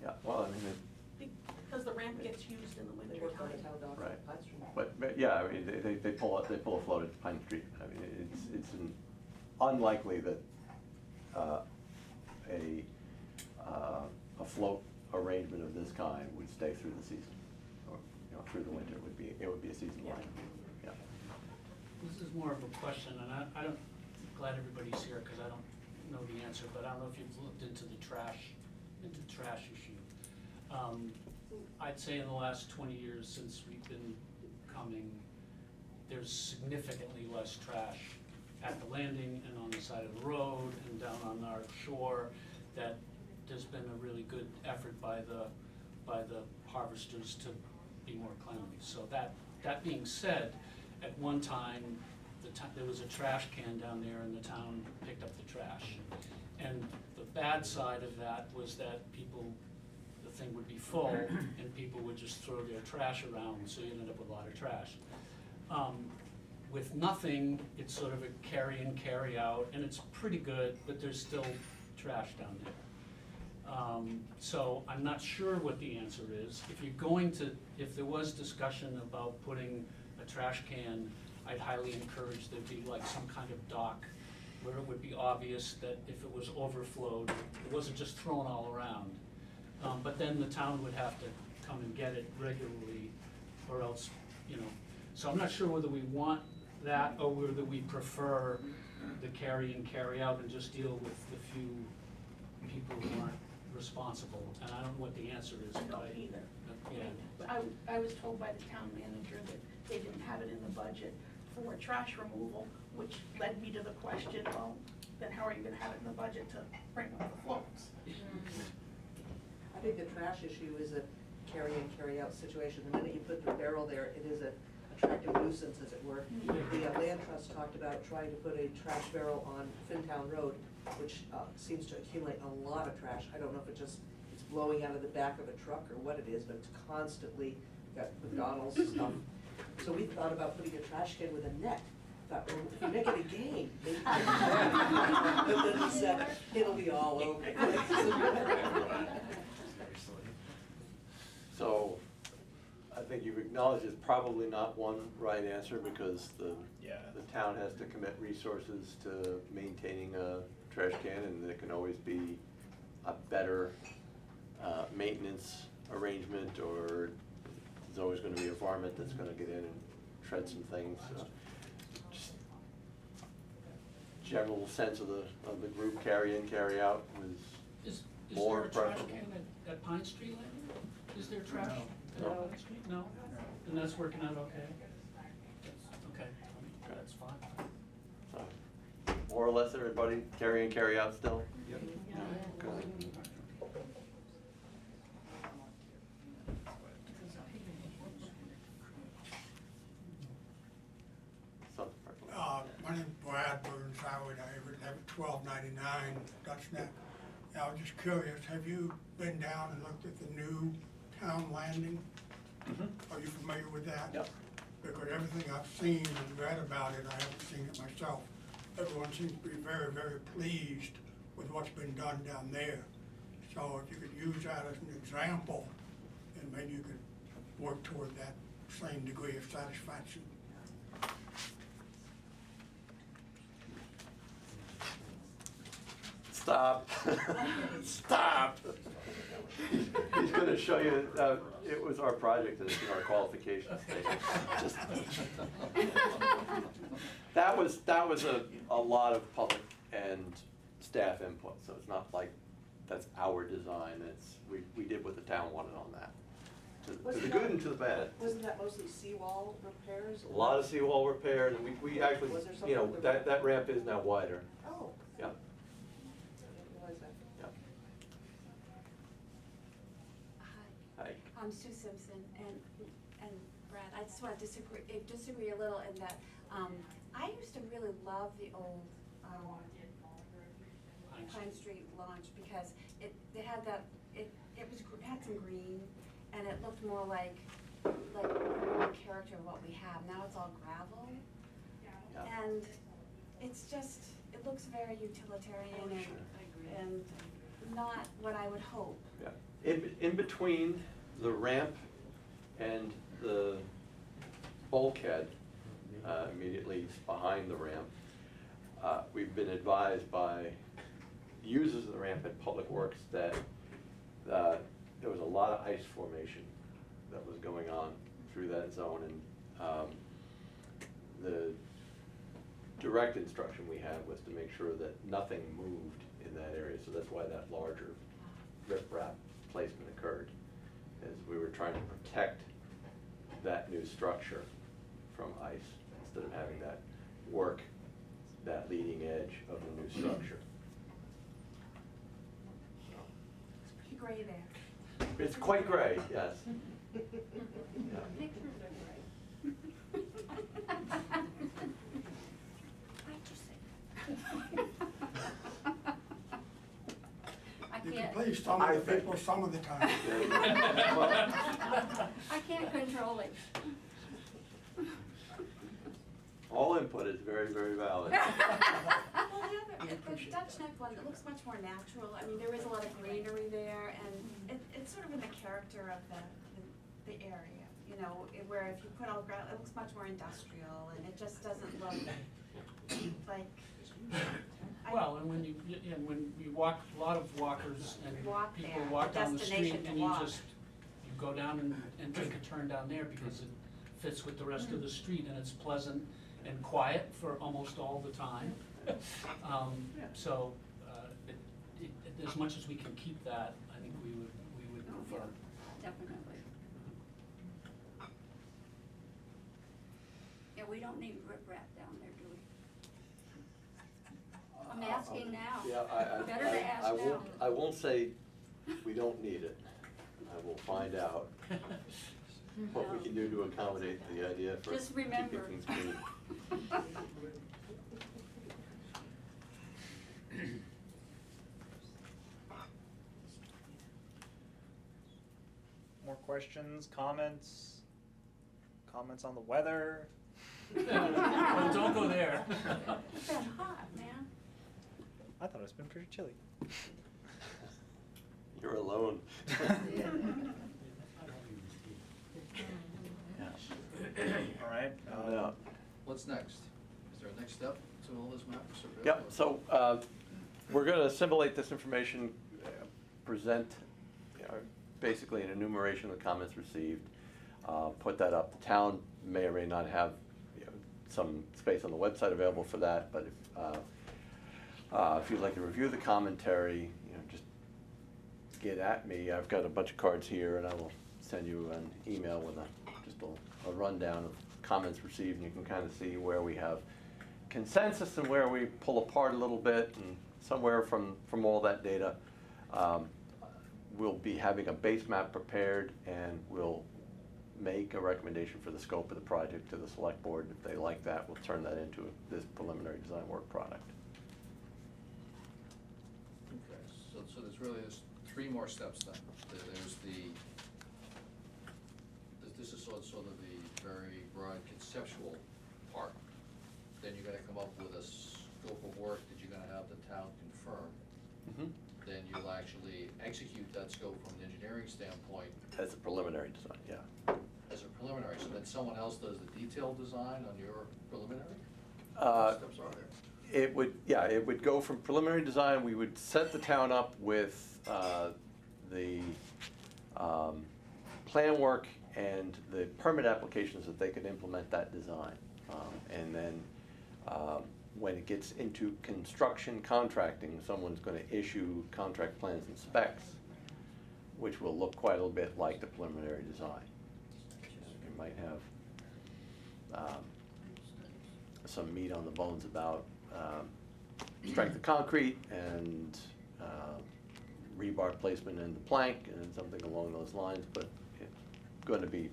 yeah, well, I mean, Because the ramp ramp gets used in the They winter work on the time. town dock Right. on Pine Street. But yeah, I mean, they pull a float at Pine Street. I mean, it's unlikely that a float arrangement of this kind would stay through the season, or, you know, through the winter. It would be a season line. Yeah. This is more of a question, and I don't, glad everybody's here, because I don't know the answer, but I don't know if you've looked into the trash issue. I'd say in the last 20 years since we've been coming, there's significantly less trash at the landing and on the side of the road and down on our shore, that there's been a really good effort by the harvesters to be more cleanly. So that being said, at one time, there was a trash can down there and the town picked up the trash. And the bad side of that was that the thing would be full and people would just throw their trash around, so you ended up with a lot of trash. With nothing, it's sort of a carry in, carry out, and it's pretty good, but there's still trash down there. So I'm not sure what the answer is. If there was discussion about putting a trash can, I'd highly encourage there be like some kind of dock where it would be obvious that if it was overflowed, it wasn't just thrown all around. But then the town would have to come and get it regularly, or else, you know. So I'm not sure whether we want that or whether we prefer the carry in, carry out and just deal with the few people who aren't responsible. And I don't know what the answer is. I but don't either. Yeah. I was told by the town manager that they didn't have it in the budget for trash removal, which led me to the question, well, then how are you gonna have it in the budget to bring up the floats? I think the trash issue is a carry in, carry out situation. The minute you put the barrel there, it is a attractive nuisance, as it were. The land trust talked about trying to put a trash barrel on Finntown Road, which seems to accumulate a lot of trash. I don't know if it's blowing out of the back of a truck or what it is, but it's constantly got McDonald's stuff. So we thought about putting a trash can with a net. Thought, well, if you make it a game, maybe. But then he said, it'll be all over the place. So, I think you've acknowledged it's probably not one right answer, because the town has to commit resources to maintaining a trash can, and there can always be a better maintenance arrangement, or there's always gonna be a varmint that's gonna get in and shred some things. Just general sense of the group carry in, carry out was Is more there a trash preferable. can at Pine Street Landing? Is there trash No. at Pine Street? No? And that's working out okay? Okay, that's fine. So, more or less everybody carry in, carry out still? Yep. Good. My name's Brad Burns, I live at 1299 Dutch Neck. I was just curious, have you been down and looked at the new town landing? Are you familiar with that? Yep. Because everything I've seen and read about it, I haven't seen it myself. Everyone seems to be very, very pleased with what's been done down there. So if you could use that as an example, then maybe you could work toward that same degree of satisfaction. Stop. Stop. He's gonna show you, it was our project, and it's in our qualifications. Just- That was a lot of public and staff input, so it's not like that's our design, we did what the town wanted on that. To the good and to the bad. Wasn't that mostly seawall repairs? A lot of seawall repairs, and we actually, Was there you know, something that ramp is now wider. Oh. Yeah. I didn't realize that. Yeah. Hi, Hi. I'm Sue Simpson, and Brad, I just want to disagree a little in that, I used to really love the old, Pine Street launch, because it had that, it had some green, and it looked more like the character of what we have. Now it's all gravel, Yeah. and it's just, it looks very utilitarian and not what I would hope. Yeah. In between the ramp And the bulkhead immediately behind the ramp, we've been advised by users of the ramp at Public Works that there was a lot of ice formation that was going on through that zone, and the direct instruction we had was to make sure that nothing moved in that area, so that's why that larger riprap placement occurred, as we were trying to protect that new structure from ice, instead of having that work that leading edge of the new structure. It's pretty gray there. It's quite gray, yes. Yeah. Pictures are gray. I You can can't, please some of the people some of the time. I can't control it. All input is very, very valid. Well, the Dutch neck one, it looks much more natural. I mean, there is a lot of greenery there, and it's sort of in the character of the area, you know, where if you put all ground, it looks much more industrial, and it just doesn't look like. Well, and when you walk, a lot of walkers and Walk people there, walk down the street destination to and you walk. you go down and take a turn down there because it fits with the rest of the street and it's pleasant and quiet for almost all the time. So, as much as we can keep that, I think we would prefer. Definitely. Yeah, we don't need riprap down there, do we? I'm asking now. Yeah, Better to ask I won't, now. I won't say we don't need it. I will find out what we can do to accommodate the idea for Just keeping remember. things green. More questions, comments? Comments on the weather? Well, don't go there. It's been hot, man. I thought it's been pretty chilly. You're alone. All right. Yeah. What's next? Is there a next step to all this matters? or- Yep, so we're going to assimilate this information, present basically an enumeration of the comments received, put that up. The town may or may not have some space on the website available for that, but if you'd like to review the commentary, just get at me. I've got a bunch of cards here, and I will send you an email with just a rundown of comments received, and you can kind of see where we have consensus and where we pull apart a little bit, and somewhere from all that data, we'll be having a base map prepared, and we'll make a recommendation for the scope of the project to the select board. If they like that, we'll turn that into this preliminary design work product. Okay, so there's three more steps then. There's this is sort of the very broad conceptual part. Then you're gonna come up with a scope of work that you're gonna have the town confirm. Mm-hmm. Then you'll actually execute that scope from an engineering standpoint As a preliminary design, yeah. as a preliminary, so then someone else does the detailed design on your preliminary? Uh, What steps are there? It would go from preliminary design. We would set the town up with the plan work and the permit applications that they could implement that design. And then when it gets into construction contracting, someone's going to issue contract plans and specs, which will look quite a little bit like the preliminary design. You might have some meat on the bones about strength of concrete and rebar placement in the plank and something along those lines, but it's going to be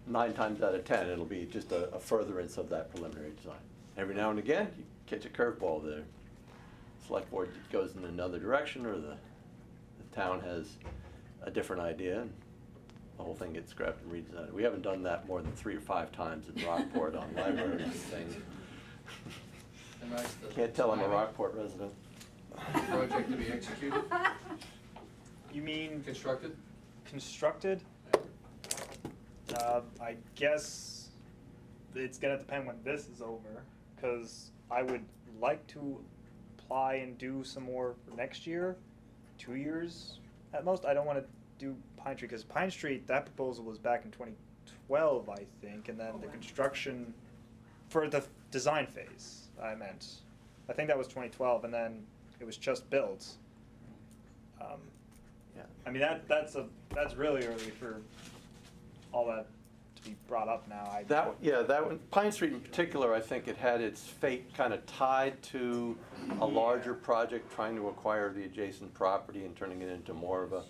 9 times out of 10, it'll be just a furtherance of that preliminary design. Every now and again, you catch a curveball there. Select board goes in another direction, or the town has a different idea, and the whole thing gets scrapped and redesigned. We haven't done that more than 3 or 5 times in Rockport on libraries and things. And that's the Can't tell I'm a timing. Rockport resident. Project to be executed, You mean constructed? constructed, I guess it's gonna depend when this is over, cause I would like to apply and do some more for next year, 2 years at most. I don't wanna do Pine Street, cause Pine Street, that proposal was back in 2012, I think, and then the construction, for the design phase, I meant. I think that was 2012, and then it was just built. Yeah. I mean, that's really early for all that to be brought up now. That one, Pine Street in particular, I think it had its fate kind of tied to a larger project trying to acquire the adjacent property and turning it into more of a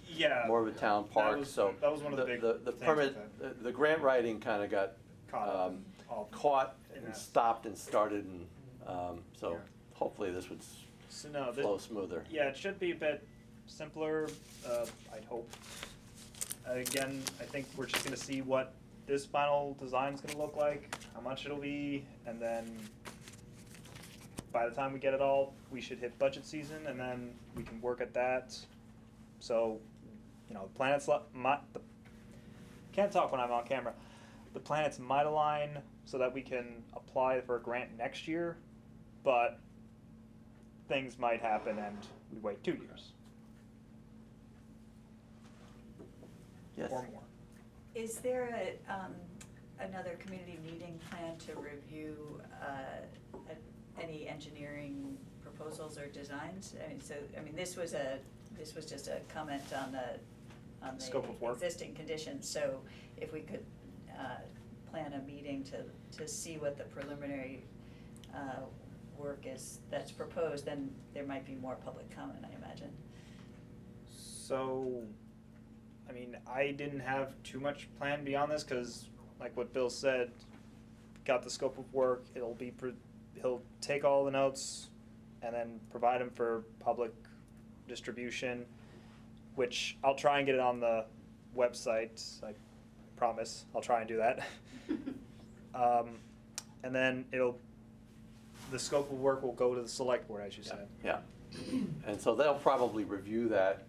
town park. So that was one of the big the things permit, with the grant writing kind of got caught in and that. stopped and started, and so hopefully this would So no, flow smoother. Yeah, it should be a bit simpler, I'd hope. Again, I think we're just gonna see what this final design's gonna look like, how much it'll be, and then by the time we get it all, we should hit budget season, and then we can work at that. So, you know, the planets can't talk when I'm on camera. The planets might align so that we can apply for a grant next year, but things might happen and we wait 2 years. Yes. Or more. Is there another community meeting planned to review any engineering proposals or designs? I mean, this was just a comment on the Scope of work. existing conditions. So if we could plan a meeting to see what the preliminary work is that's proposed, then there might be more public comment, I imagine. So, I mean, I didn't have too much planned beyond this, because like what Bill said, got the scope of work, he'll take all the notes and then provide them for public distribution, which I'll try and get it on the website, I promise, I'll try and do that. And then the scope of work will go to the select board, as you said. Yeah, and so they'll probably review that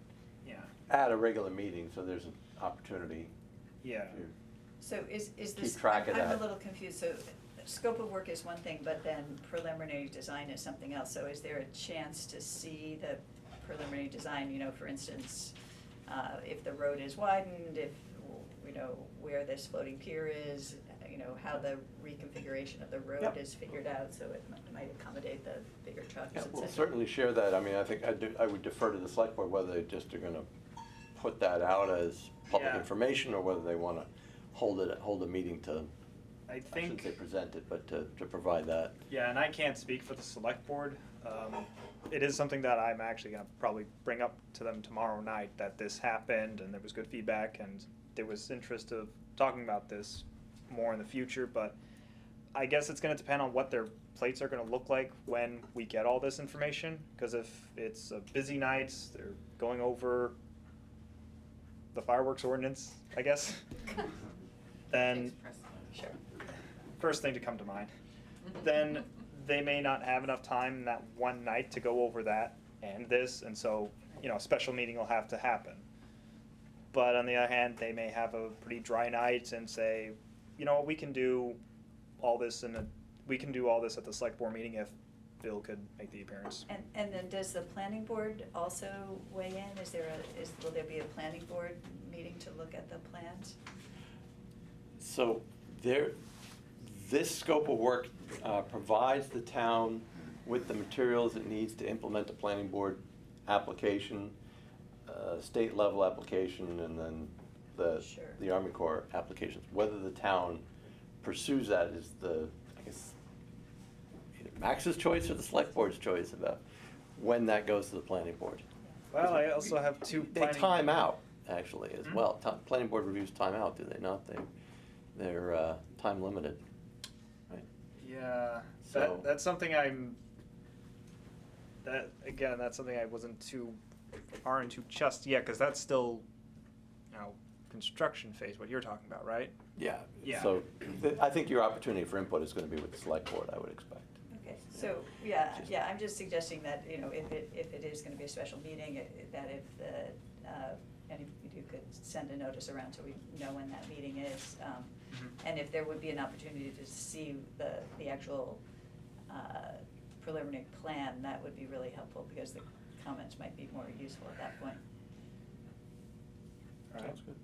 Yeah. at a regular meeting, so there's an opportunity Yeah. to So is keep this, track of I'm that. a little confused, so scope of work is one thing, but then preliminary design is something else. So is there a chance to see the preliminary design, you know, for instance, if the road is widened, if, you know, where this floating pier is, you know, how the reconfiguration of the road Yep. is figured out, so it might accommodate the bigger trucks, Yeah, et we'll cetera. certainly share that. I mean, I think I would defer to the select board whether they just are gonna put that out as public Yeah. information, or whether they wanna hold a meeting to, I I shouldn't think, say present it, but to provide that. yeah, and I can't speak for the select board. It is something that I'm actually gonna probably bring up to them tomorrow night, that this happened and there was good feedback and there was interest of talking about this more in the future, but I guess it's gonna depend on what their plates are gonna look like when we get all this information, because if it's a busy night, they're going over the fireworks ordinance, I guess, then Sure. first thing to come to mind, then they may not have enough time in that one night to go over that and this, and so, you know, a special meeting will have to happen. But on the other hand, they may have a pretty dry night and say, you know, we can do all this at the select board meeting if Bill could make the appearance. And then does the planning board also weigh in? Will there be a planning board meeting to look at the plans? So this scope of work provides the town with the materials it needs to implement a planning board application, state level application, and then Sure. the Army Corps applications. Whether the town pursues that is I guess, either Max's choice or the select board's choice about when that goes to the planning board. Well, I also have two They planning. time out, actually, as Hmm? well. Planning board reviews time out, do they not? They're time limited, right? Yeah, So- that's something that's something I wasn't too far into just yet, because that's still, you know, construction phase, what you're talking about, right? Yeah. Yeah. So I think your opportunity for input is gonna be with the select board, I would expect. Okay, so, I'm just suggesting that, you know, if it is gonna be a special meeting, that if any of you could send a notice around so we know when that meeting is. Mhm. And if there would be an opportunity to see the actual preliminary plan, that would be really helpful, because the comments might be more useful at that point. All right. Sounds good.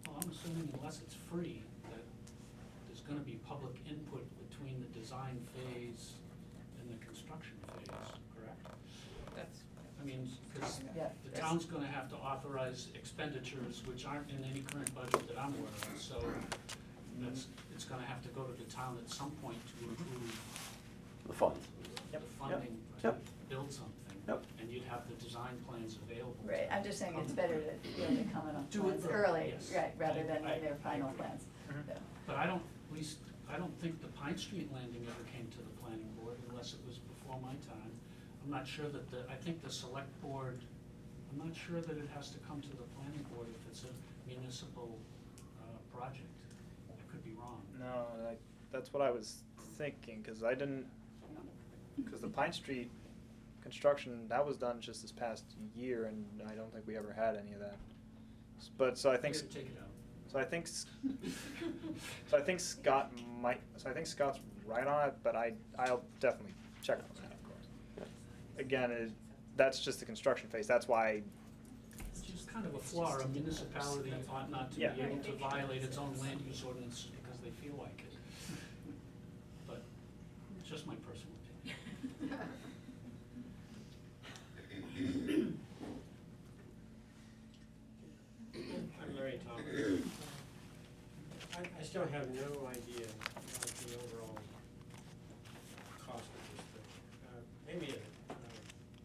Well, I'm assuming unless it's free, that there's gonna be public input between the design phase and the construction phase, correct? That's, I mean, 'cause Yeah, the that's- town's gonna have to authorize expenditures which aren't in any current budget that I'm aware of, so it's gonna have to go to the town at some point to approve The funds. the funding Yep. to build something. Yep. And you'd have the design plans available. Right, I'm just saying it's better to be able to comment on Do it plans early, early, yes. right, rather than I when they're final agree. plans. Mhm. Yeah. But I don't think the Pine Street landing ever came to the planning board unless it was before my time. I'm not sure that I think the select board, I'm not sure that it has to come to the planning board if it's a municipal, project. I could be wrong. No, that's what I was thinking, because because the Pine Street construction, that was done just this past year, and I don't think we ever had any of that. But, so I think, Here, take it out. so I think, so I think Scott's right on it, but I'll definitely check on that, of course. Again, that's just the construction phase, that's why, Which is kind of a flaw. A municipality ought not to be Yeah. able to violate its own land use ordinance because they feel like it. But it's just my personal opinion. I'm Larry Thomas. I still have no idea what the overall cost of this thing. Maybe a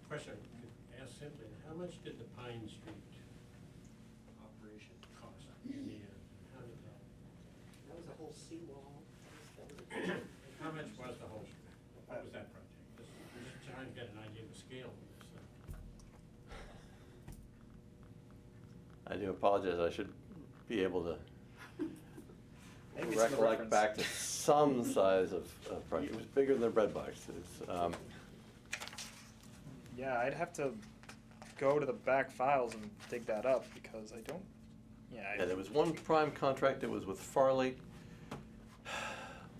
question I could ask simply, how much did the Pine Street operation cost in the end? How did that? That was a whole seawall. How much was the whole, what was that project? I'm just trying to get an idea of the scale of this thing. I do apologize, I should be able to maybe it's in the recollect reference. back to some size of project. It was bigger than the bread boxes. Yeah, I'd have to go to the back files and dig that up, because I don't, Yeah, there was one prime contract that was with Farley.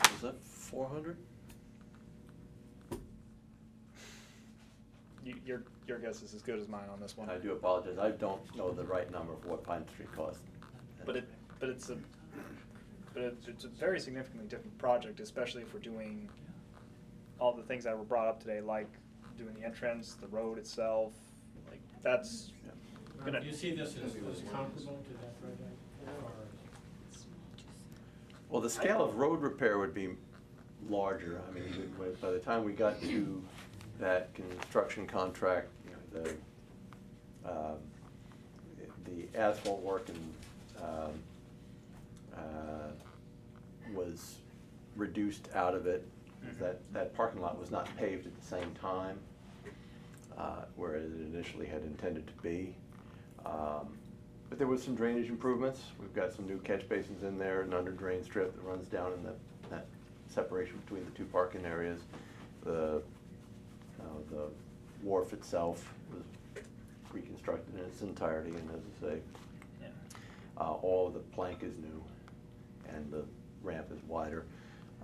Was that 400? Your guess is as good as mine on this one. I do apologize, I don't know the right number for what Pine Street cost. But it's a very significantly different project, especially if we're doing all the things that were brought up today, like doing the entrance, the road itself, like, that's gonna. Do you see this as comparable to that project? Or- Well, the scale of road repair would be larger. I mean, by the time we got to that construction contract, the asphalt work was reduced out of it. That parking lot was not paved at the same time, whereas it initially had intended to be. But there was some drainage improvements. We've got some new catch basins in there, an under drain strip that runs down in that separation between the two parking areas. The wharf itself was reconstructed in its entirety, and as I say, all of the plank is new, and the ramp is wider.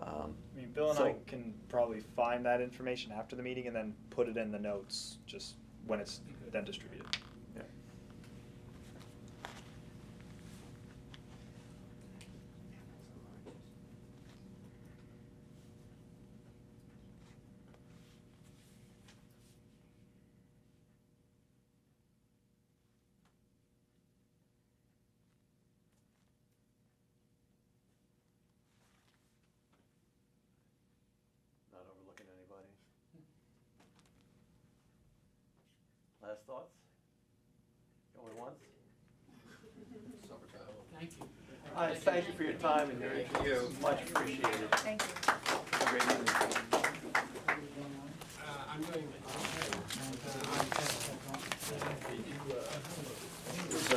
I mean, Bill and I can probably find that information after the meeting and then put it in the notes, just when it's then distributed. Yeah. Not overlooking anybody. Last thoughts? Going once? Summertime. Thank you. Thank you for your time and your Thank you. interest. Much appreciated. Thank you.